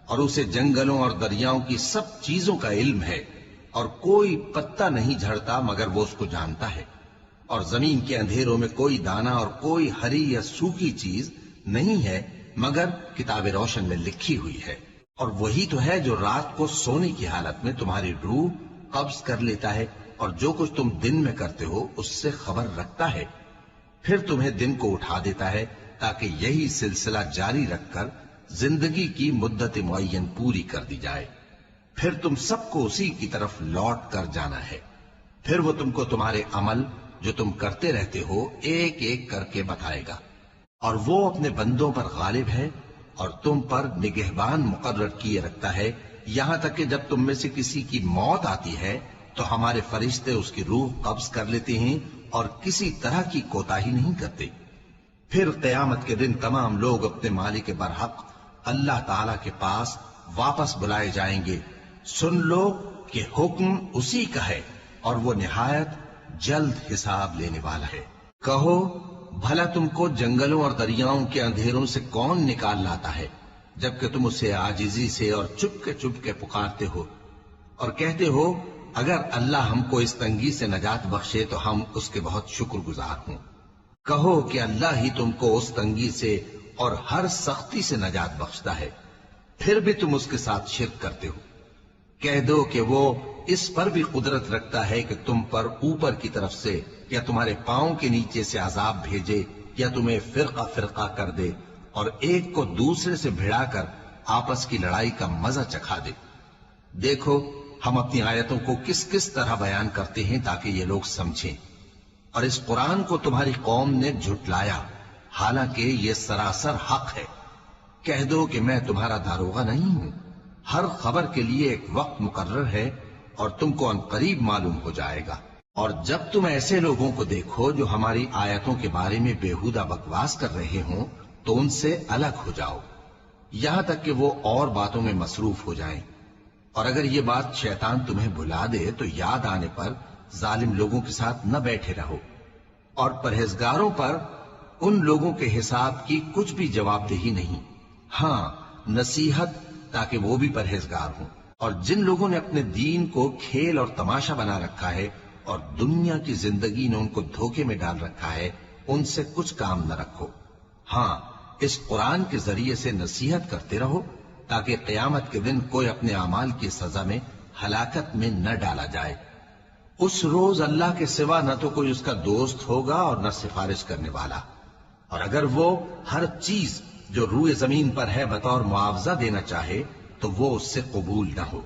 [SPEAKER 1] اور اسے جنگلوں اور دریاؤں کی سب چیزوں کا علم ہے، اور کوئی پتا نہیں جھڑتا مگر وہ اس کو جانتا ہے، اور زمین کے اندھیروں میں کوئی دانہ اور کوئی ہری یا سوکھی چیز نہیں ہے مگر کتاب روشن میں لکھی ہوئی ہے۔ اور وہی تو ہے جو رات کو سونے کی حالت میں تمہاری روح قبض کر لیتا ہے، اور جو کچھ تم دن میں کرتے ہو اس سے خبر رکھتا ہے، پھر تمہیں دن کو اٹھا دیتا ہے تاکہ یہی سلسلہ جاری رکھ کر زندگی کی مدت معین پوری کر دی جائے، پھر تم سب کو اسی کی طرف لوٹ کر جانا ہے، پھر وہ تم کو تمہارے عمل جو تم کرتے رہتے ہو ایک ایک کر کے بتائے گا، اور وہ اپنے بندوں پر غالب ہے اور تم پر نگہبان مقرر کیے رکھتا ہے، یہاں تک کہ جب تم میں سے کسی کی موت آتی ہے تو ہمارے فرشتے اس کی روح قبض کر لیتے ہیں اور کسی طرح کی کوتاہی نہیں کرتے۔ پھر قیامت کے دن تمام لوگ اپنے مالک برحق اللہ تعالی کے پاس واپس بلائے جائیں گے۔ سن لو کہ حکم اسی کا ہے اور وہ نہایت جلد حساب لینے والا ہے۔ کہو بھلا تم کو جنگلوں اور دریاؤں کے اندھیروں سے کون نکال لاتا ہے جبکہ تم اسے عاجزی سے اور چپ کے پکارتے ہو اور کہتے ہو اگر اللہ ہم کو اس تنگی سے نجات بخشے تو ہم اس کے بہت شکر گزار ہوں۔ کہو کہ اللہ ہی تم کو اس تنگی سے اور ہر سختی سے نجات بخشتا ہے، پھر بھی تم اس کے ساتھ شرک کرتے ہو۔ کہہ دو کہ وہ اس پر بھی قدرت رکھتا ہے کہ تم پر اوپر کی طرف سے یا تمہارے پاؤں کے نیچے سے عذاب بھیجے یا تمہیں فرقہ فرقہ کر دے اور ایک کو دوسرے سے بھڑا کر آپس کی لڑائی کا مزہ چکھا دے۔ دیکھو ہم اپنی آیتوں کو کس کس طرح بیان کرتے ہیں تاکہ یہ لوگ سمجھیں، اور اس قرآن کو تمہاری قوم نے جھٹلایا حالانکہ یہ سراسر حق ہے۔ کہہ دو کہ میں تمہارا داروغہ نہیں ہوں، ہر خبر کے لیے ایک وقت مقرر ہے اور تم کو عنقریب معلوم ہو جائے گا۔ اور جب تم ایسے لوگوں کو دیکھو جو ہماری آیتوں کے بارے میں بےہودہ بکواس کر رہے ہوں تو ان سے الگ ہو جاؤ یہاں تک کہ وہ اور باتوں میں مصروف ہو جائیں، اور اگر یہ بات شیطان تمہیں بھلا دے تو یاد آنے پر ظالم لوگوں کے ساتھ نہ بیٹھے رہو، اور پرہیزگاروں پر ان لوگوں کے حساب کی کچھ بھی جواب دہی نہیں، ہاں نصیحت تاکہ وہ بھی پرہیزگار ہوں۔ اور جن لوگوں نے اپنے دین کو کھیل اور تماشا بنا رکھا ہے اور دنیا کی زندگی نے ان کو دھوکے میں ڈال رکھا ہے ان سے کچھ کام نہ رکھو، ہاں اس قرآن کے ذریعے سے نصیحت کرتے رہو تاکہ قیامت کے دن کوئی اپنے اعمال کی سزا میں ہلاکت میں نہ ڈالا جائے۔ اس روز اللہ کے سوا نہ تو کوئی اس کا دوست ہوگا اور نہ سفارش کرنے والا، اور اگر وہ ہر چیز جو روئے زمین پر ہے بطور معاوضہ دینا چاہے تو وہ اس سے قبول نہ ہو۔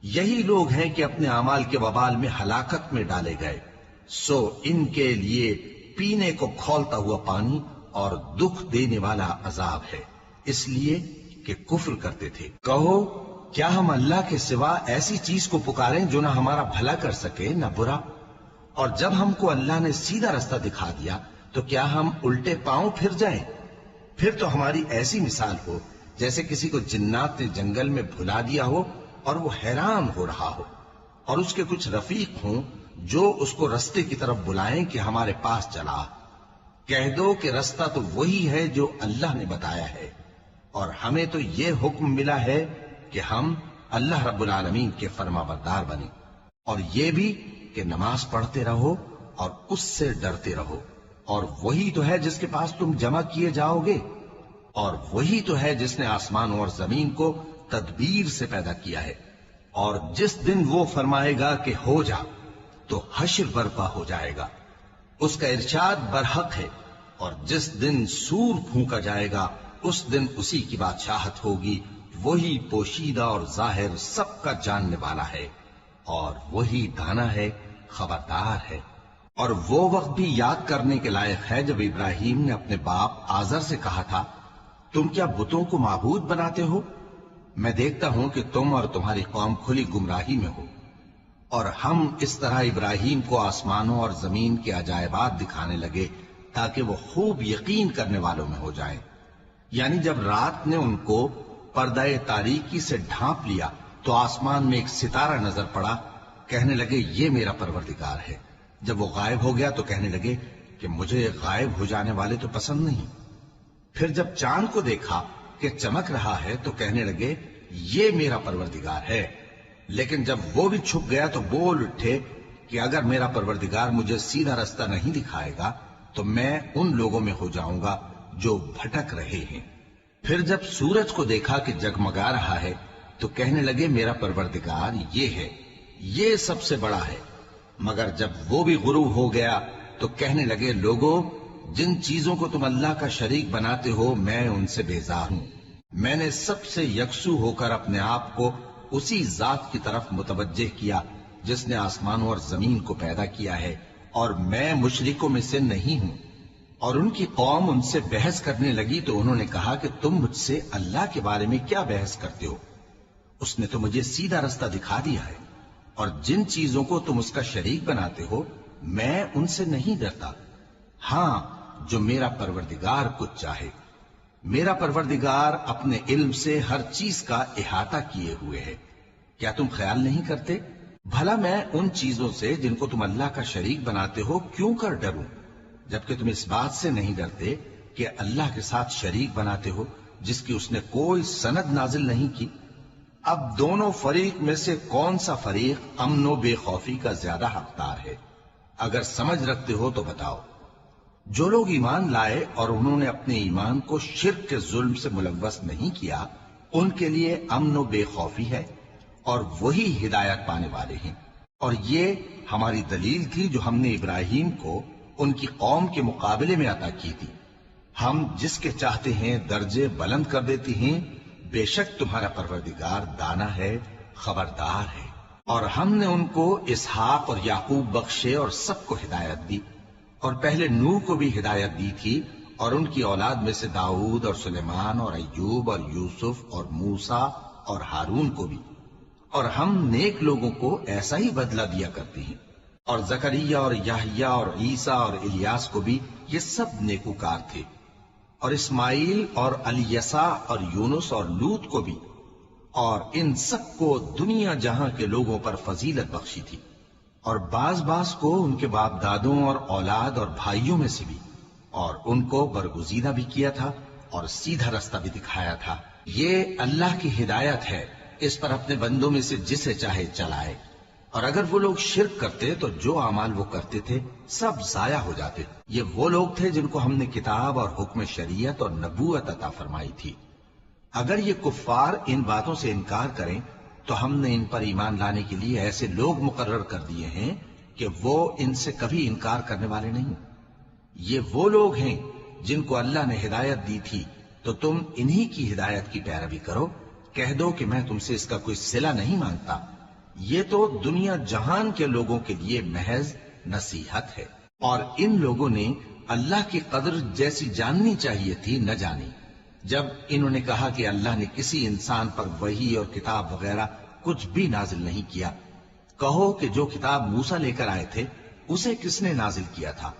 [SPEAKER 1] یہی لوگ ہیں کہ اپنے اعمال کے وبال میں ہلاکت میں ڈالے گئے، سو ان کے لیے پینے کو کھولتا ہوا پانی اور دکھ دینے والا عذاب ہے، اس لیے کہ کفر کرتے تھے۔ کہو کیا ہم اللہ کے سوا ایسی چیز کو پکاریں جو نہ ہمارا بھلا کر سکے نہ برا؟ اور جب ہم کو اللہ نے سیدھا رستہ دکھا دیا تو کیا ہم الٹے پاؤں پھر جائیں؟ پھر تو ہماری ایسی مثال ہو جیسے کسی کو جنات نے جنگل میں بھلا دیا ہو اور وہ حیران ہو رہا ہو، اور اس کے کچھ رفیق ہوں جو اس کو رستے کی طرف بلائیں کہ ہمارے پاس چلا۔ کہہ دو کہ رستہ تو وہی ہے جو اللہ نے بتایا ہے، اور ہمیں تو یہ حکم ملا ہے کہ ہم اللہ رب العالمین کے فرما بردار بنیں، اور یہ بھی کہ نماز پڑھتے رہو اور اس سے ڈرتے رہو، اور وہی تو ہے جس کے پاس تم جمع کیے جاؤ گے، اور وہی تو ہے جس نے آسمانوں اور زمین کو تدبیر سے پیدا کیا ہے، اور جس دن وہ فرمائے گا کہ ہو جا تو حشر برپا ہو جائے گا، اس کا ارشاد برحق ہے، اور جس دن سور پھونکا جائے گا اس دن اسی کی بادشاہت ہوگی، وہی پوشیدہ اور ظاہر سب کا جاننے والا ہے، اور وہی دانا ہے خبردار ہے۔ اور وہ وقت بھی یاد کرنے کے لائق ہے جب ابراہیم نے اپنے باپ آزر سے کہا تھا تم کیا بتوں کو معبود بناتے ہو؟ میں دیکھتا ہوں کہ تم اور تمہاری قوم کھلی گمراہی میں ہو۔ اور ہم اس طرح ابراہیم کو آسمانوں اور زمین کے عجائبات دکھانے لگے تاکہ وہ خوب یقین کرنے والوں میں ہو جائیں۔ یعنی جب رات نے ان کو پردہ تاریکی سے ڈھانپ لیا تو آسمان میں ایک ستارہ نظر پڑا، کہنے لگے یہ میرا پروردگار ہے۔ جب وہ غائب ہو گیا تو کہنے لگے کہ مجھے غائب ہو جانے والے تو پسند نہیں۔ پھر جب چاند کو دیکھا کہ چمک رہا ہے تو کہنے لگے یہ میرا پروردگار ہے۔ لیکن جب وہ بھی چھپ گیا تو بول اٹھے کہ اگر میرا پروردگار مجھے سیدھا رستہ نہیں دکھائے گا تو میں ان لوگوں میں ہو جاؤں گا جو بھٹک رہے ہیں۔ پھر جب سورج کو دیکھا کہ جگمگا رہا ہے تو کہنے لگے میرا پروردگار یہ ہے، یہ سب سے بڑا ہے۔ مگر جب وہ بھی غروب ہو گیا تو کہنے لگے لوگو، جن چیزوں کو تم اللہ کا شریک بناتے ہو میں ان سے بیزار ہوں۔ میں نے سب سے یکسو ہو کر اپنے آپ کو اسی ذات کی طرف متوجہ کیا جس نے آسمانوں اور زمین کو پیدا کیا ہے، اور میں مشرکوں میں سے نہیں ہوں۔ اور ان کی قوم ان سے بحث کرنے لگی تو انہوں نے کہا کہ تم مجھ سے اللہ کے بارے میں کیا بحث کرتے ہو؟ اس نے تو مجھے سیدھا رستہ دکھا دیا ہے، اور جن چیزوں کو تم اس کا شریک بناتے ہو میں ان سے نہیں ڈرتا، ہاں جو میرا پروردگار کچھ چاہے۔ میرا پروردگار اپنے علم سے ہر چیز کا احاطہ کیے ہوئے ہے۔ کیا تم خیال نہیں کرتے؟ بھلا میں ان چیزوں سے جن کو تم اللہ کا شریک بناتے ہو کیوں کر ڈروں، جبکہ تم اس بات سے نہیں ڈرتے کہ اللہ کے ساتھ شریک بناتے ہو جس کی اس نے کوئی سند نازل نہیں کی۔ اب دونوں فریق میں سے کون سا فریق امن و بے خوفی کا زیادہ حقدار ہے؟ اگر سمجھ رکھتے ہو تو بتاؤ۔ جو لوگ ایمان لائے اور انہوں نے اپنے ایمان کو شرک کے ظلم سے ملوث نہیں کیا ان کے لیے امن و بے خوفی ہے، اور وہی ہدایت پانے والے ہیں۔ اور یہ ہماری دلیل تھی جو ہم نے ابراہیم کو ان کی قوم کے مقابلے میں عطا کی تھی۔ ہم جس کے چاہتے ہیں درجے بلند کر دیتے ہیں، بے شک تمہارا پروردگار دانا ہے، خبردار ہے۔ اور ہم نے ان کو اسحاق اور یعقوب بخشے اور سب کو ہدایت دی، اور پہلے نوح کو بھی ہدایت دی تھی، اور ان کی اولاد میں سے داؤد اور سلیمان اور ایوب اور یوسف اور موسیٰ اور ہارون کو بھی۔ اور ہم نیک لوگوں کو ایسا ہی بدلہ دیا کرتے ہیں۔ اور زکریا اور یحییٰ اور عیسیٰ اور الیاس کو بھی، یہ سب نیکوکار تھے۔ اور اسماعیل اور الیسع اور یونس اور لوط کو بھی، اور ان سب کو دنیا جہاں کے لوگوں پر فضیلت بخشی تھی، اور بعض کو ان کے باپ دادوں اور اولاد اور بھائیوں میں سے بھی، اور ان کو برگزیدہ بھی کیا تھا اور سیدھا رستہ بھی دکھایا تھا۔ یہ اللہ کی ہدایت ہے، اس پر اپنے بندوں میں سے جسے چاہے چلائے۔ اور اگر وہ لوگ شرک کرتے تو جو اعمال وہ کرتے تھے سب ضائع ہو جاتے۔ یہ وہ لوگ تھے جن کو ہم نے کتاب اور حکم شریعت اور نبوت عطا فرمائی تھی۔ اگر یہ کفار ان باتوں سے انکار کریں تو ہم نے ان پر ایمان لانے کے لیے ایسے لوگ مقرر کر دیے ہیں کہ وہ ان سے کبھی انکار کرنے والے نہیں۔ یہ وہ لوگ ہیں جن کو اللہ نے ہدایت دی تھی، تو تم انہی کی ہدایت کی پیروی کرو۔ کہہ دو کہ میں تم سے اس کا کوئی صلہ نہیں مانگتا، یہ تو دنیا جہان کے لوگوں کے لیے محض نصیحت ہے۔ اور ان لوگوں نے اللہ کی قدر جیسی جاننی چاہیے تھی نہ جانی۔ جب انہوں نے کہا کہ اللہ نے کسی انسان پر وحی اور کتاب وغیرہ کچھ بھی نازل نہیں کیا، کہو کہ جو کتاب موسیٰ لے کر آئے تھے اسے کس نے نازل کیا تھا،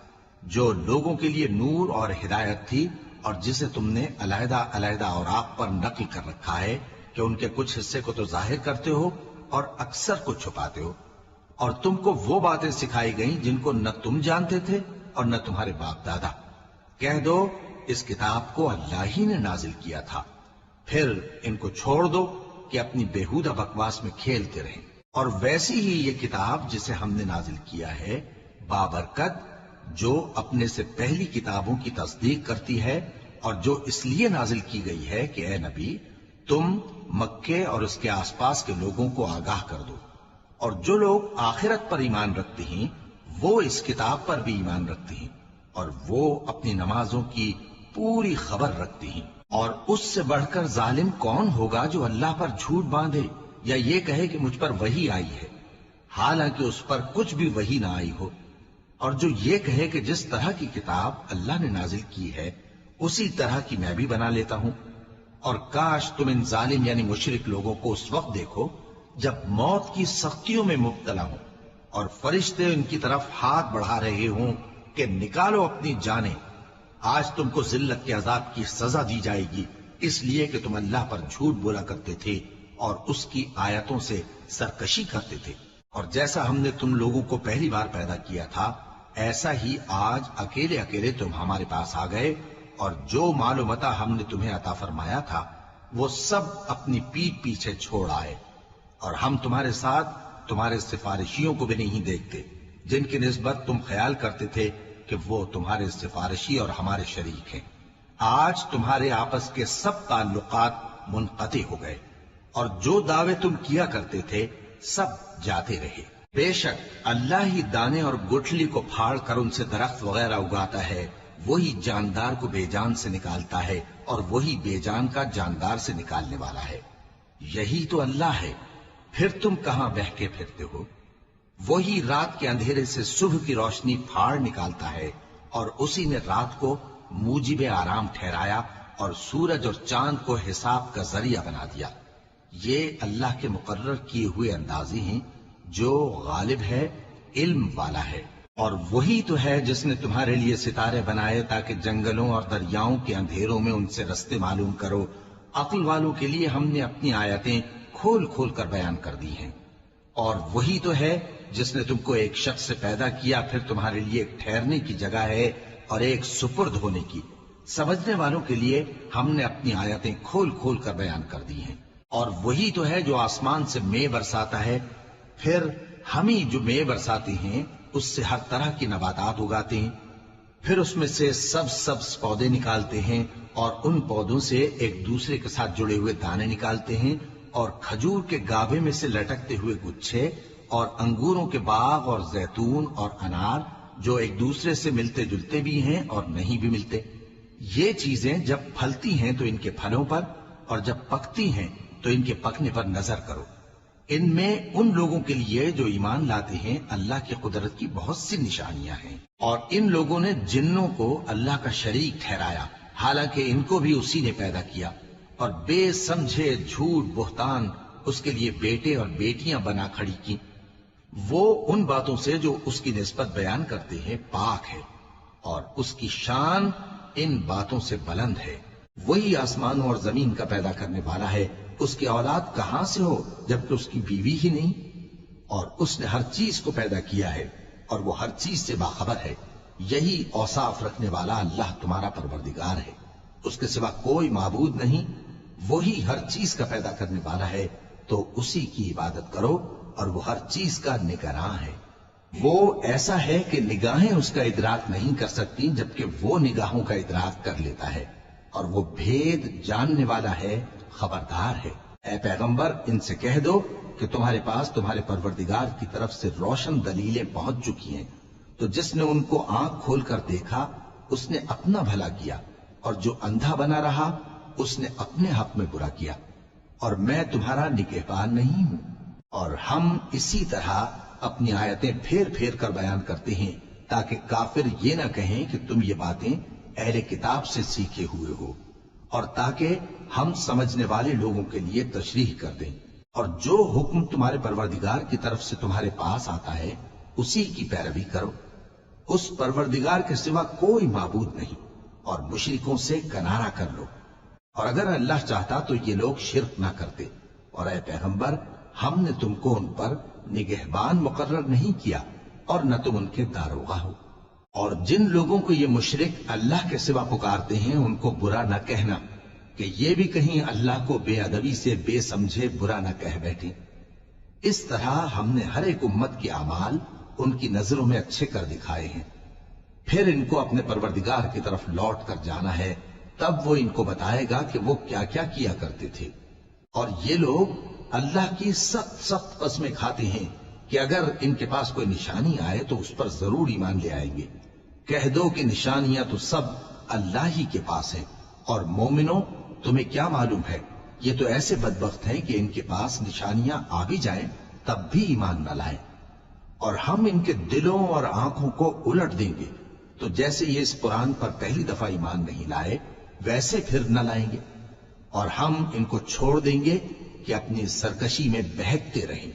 [SPEAKER 1] جو لوگوں کے لیے نور اور ہدایت تھی، اور جسے تم نے علیحدہ علیحدہ اوراق پر نقل کر رکھا ہے کہ ان کے کچھ حصے کو تو ظاہر کرتے ہو اور اکثر کو چھپاتے ہو۔ اور تم کو وہ باتیں سکھائی گئیں جن کو نہ تم جانتے تھے اور نہ تمہارے باپ دادا۔ کہہ دو اس کتاب کو اللہ ہی نے نازل کیا تھا، پھر ان کو چھوڑ دو کہ اپنی بےہودہ بکواس میں کھیلتے رہیں۔ اور ویسی ہی یہ کتاب جسے ہم نے نازل کیا ہے بابرکت، جو اپنے سے پہلی کتابوں کی تصدیق کرتی ہے، اور جو اس لیے نازل کی گئی ہے کہ اے نبی تم مکے اور اس کے آس پاس کے لوگوں کو آگاہ کر دو۔ اور جو لوگ آخرت پر ایمان رکھتے ہیں وہ اس کتاب پر بھی ایمان رکھتے ہیں، اور وہ اپنی نمازوں کی پوری خبر رکھتے ہیں۔ اور اس سے بڑھ کر ظالم کون ہوگا جو اللہ پر جھوٹ باندھے یا یہ کہے کہ مجھ پر وحی آئی ہے، حالانکہ اس پر کچھ بھی وحی نہ آئی ہو، اور جو یہ کہے کہ جس طرح کی کتاب اللہ نے نازل کی ہے اسی طرح کی میں بھی بنا لیتا ہوں۔ اور کاش تم ان ظالم یعنی مشرک لوگوں کو اس وقت دیکھو جب موت کی سختیوں میں مبتلا ہوں اور فرشتے ان کی طرف ہاتھ بڑھا رہے ہوں کہ نکالو اپنی جانیں، آج تم کو ذلت کے عذاب کی سزا دی جائے گی، اس لیے کہ تم اللہ پر جھوٹ بولا کرتے تھے اور اس کی آیتوں سے سرکشی کرتے تھے۔ اور جیسا ہم نے تم لوگوں کو پہلی بار پیدا کیا تھا، ایسا ہی آج اکیلے اکیلے تم ہمارے پاس آ گئے، اور جو مال و متاع ہم نے تمہیں عطا فرمایا تھا وہ سب اپنی پیٹھ پیچھے چھوڑ آئے، اور ہم تمہارے ساتھ تمہارے سفارشیوں کو بھی نہیں دیکھتے جن کی نسبت تم خیال کرتے تھے کہ وہ تمہارے سفارشی اور ہمارے شریک ہیں۔ آج تمہارے آپس کے سب تعلقات منقطع ہو گئے، اور جو دعوے تم کیا کرتے تھے سب جاتے رہے۔ بے شک اللہ ہی دانے اور گٹھلی کو پھاڑ کر ان سے درخت وغیرہ اگاتا ہے، وہی جاندار کو بے جان سے نکالتا ہے اور وہی بے جان کا جاندار سے نکالنے والا ہے۔ یہی تو اللہ ہے، پھر تم کہاں بہکے پھرتے ہو؟ وہی رات کے اندھیرے سے صبح کی روشنی پھاڑ نکالتا ہے، اور اسی نے رات کو موجب آرام ٹھہرایا اور سورج اور چاند کو حساب کا ذریعہ بنا دیا۔ یہ اللہ کے مقرر کیے ہوئے اندازے ہیں، جو غالب ہے، علم والا ہے۔ اور وہی تو ہے جس نے تمہارے لیے ستارے بنائے تاکہ جنگلوں اور دریاؤں کے اندھیروں میں ان سے رستے معلوم کرو۔ عقل والوں کے لیے ہم نے اپنی آیتیں کھول کھول کر بیان کر دی ہیں۔ اور وہی تو ہے جس نے تم کو ایک شخص سے پیدا کیا، پھر تمہارے لیے ایک ٹھہرنے کی جگہ ہے اور ایک سپرد ہونے کی۔ سمجھنے والوں کے لیے ہم نے اپنی آیتیں کھول کھول کر بیان کر دی ہیں۔ اور وہی تو ہے جو آسمان سے مے برساتا ہے، پھر ہم ہی جو مے برساتے ہیں اس سے ہر طرح کی نباتات اگاتے ہیں، پھر اس میں سے سبز پودے نکالتے ہیں، اور ان پودوں سے ایک دوسرے کے ساتھ جڑے ہوئے دانے نکالتے ہیں، اور کھجور کے گابھے میں سے لٹکتے ہوئے گچھے، اور انگوروں کے باغ اور زیتون اور انار جو ایک دوسرے سے ملتے جلتے بھی ہیں اور نہیں بھی ملتے۔ یہ چیزیں جب پھلتی ہیں تو ان کے پھلوں پر، اور جب پکتی ہیں تو ان کے پکنے پر نظر کرو۔ ان میں ان لوگوں کے لیے جو ایمان لاتے ہیں اللہ کی قدرت کی بہت سی نشانیاں ہیں۔ اور ان لوگوں نے جنوں کو اللہ کا شریک ٹھہرایا، حالانکہ ان کو بھی اسی نے پیدا کیا، اور بے سمجھے جھوٹ بہتان اس کے لیے بیٹے اور بیٹیاں بنا کھڑی کی۔ وہ ان باتوں سے جو اس کی نسبت بیان کرتے ہیں پاک ہے، اور اس کی شان ان باتوں سے بلند ہے۔ وہی آسمانوں اور زمین کا پیدا کرنے والا ہے، اس کی اولاد کہاں سے ہو جبکہ اس کی بیوی ہی نہیں؟ اور اس نے ہر چیز کو پیدا کیا ہے اور وہ ہر چیز سے باخبر ہے۔ یہی اوصاف رکھنے والا اللہ تمہارا پروردگار ہے، اس کے سوا کوئی معبود نہیں۔ وہی ہر چیز کا پیدا کرنے والا ہے، تو اسی کی عبادت کرو، اور وہ ہر چیز کا نگراں ہے۔ وہ ایسا ہے کہ نگاہیں اس کا ادراک نہیں کر سکتی، جبکہ وہ نگاہوں کا ادراک کر لیتا ہے، اور وہ بھید جاننے والا ہے، خبردار ہے۔ اے پیغمبر ان سے کہہ دو کہ تمہارے پاس تمہارے پروردگار کی طرف سے روشن دلیلیں پہنچ چکی ہیں، تو جس نے ان کو آنکھ کھول کر دیکھا اس نے اپنا بھلا کیا، اور جو اندھا بنا رہا اس نے اپنے حق میں برا کیا، اور میں تمہارا نگہبان نہیں ہوں۔ اور ہم اسی طرح اپنی آیتیں پھیر پھیر کر بیان کرتے ہیں تاکہ کافر یہ نہ کہیں کہ تم یہ باتیں اہل کتاب سے سیکھے ہوئے ہو، اور تاکہ ہم سمجھنے والے لوگوں کے لیے تشریح کر دیں۔ اور جو حکم تمہارے پروردگار کی طرف سے تمہارے پاس آتا ہے اسی کی پیروی کرو، اس پروردگار کے سوا کوئی معبود نہیں، اور مشرکوں سے کنارہ کر لو۔ اور اگر اللہ چاہتا تو یہ لوگ شرک نہ کرتے، اور اے پیغمبر ہم نے تم کو ان پر نگہبان مقرر نہیں کیا، اور نہ تم ان کے داروغہ ہو۔ اور جن لوگوں کو یہ مشرک اللہ کے سوا پکارتے ہیں ان کو برا نہ کہنا، کہ یہ بھی کہیں اللہ کو بے ادبی سے بے سمجھے برا نہ کہہ بیٹھیں۔ اس طرح ہم نے ہر ایک امت کے اعمال ان کی نظروں میں اچھے کر دکھائے ہیں، پھر ان کو اپنے پروردگار کی طرف لوٹ کر جانا ہے، تب وہ ان کو بتائے گا کہ وہ کیا کیا کیا کرتے تھے۔ اور یہ لوگ اللہ کی سخت سخت قسمیں کھاتے ہیں کہ اگر ان کے پاس کوئی نشانی آئے تو اس پر ضرور ایمان لے آئیں گے۔ کہہ دو کہ نشانیاں تو سب اللہ ہی کے پاس ہیں، اور مومنوں تمہیں کیا معلوم ہے، یہ تو ایسے بدبخت ہیں کہ ان کے پاس نشانیاں آ بھی جائیں تب بھی ایمان نہ لائیں، اور ہم ان کے دلوں اور آنکھوں کو الٹ دیں گے، تو جیسے یہ اس قرآن پر پہلی دفعہ ایمان نہیں لائے ویسے پھر نہ لائیں گے، اور ہم ان کو چھوڑ دیں گے کہ اپنی سرکشی میں بہکتے رہیں۔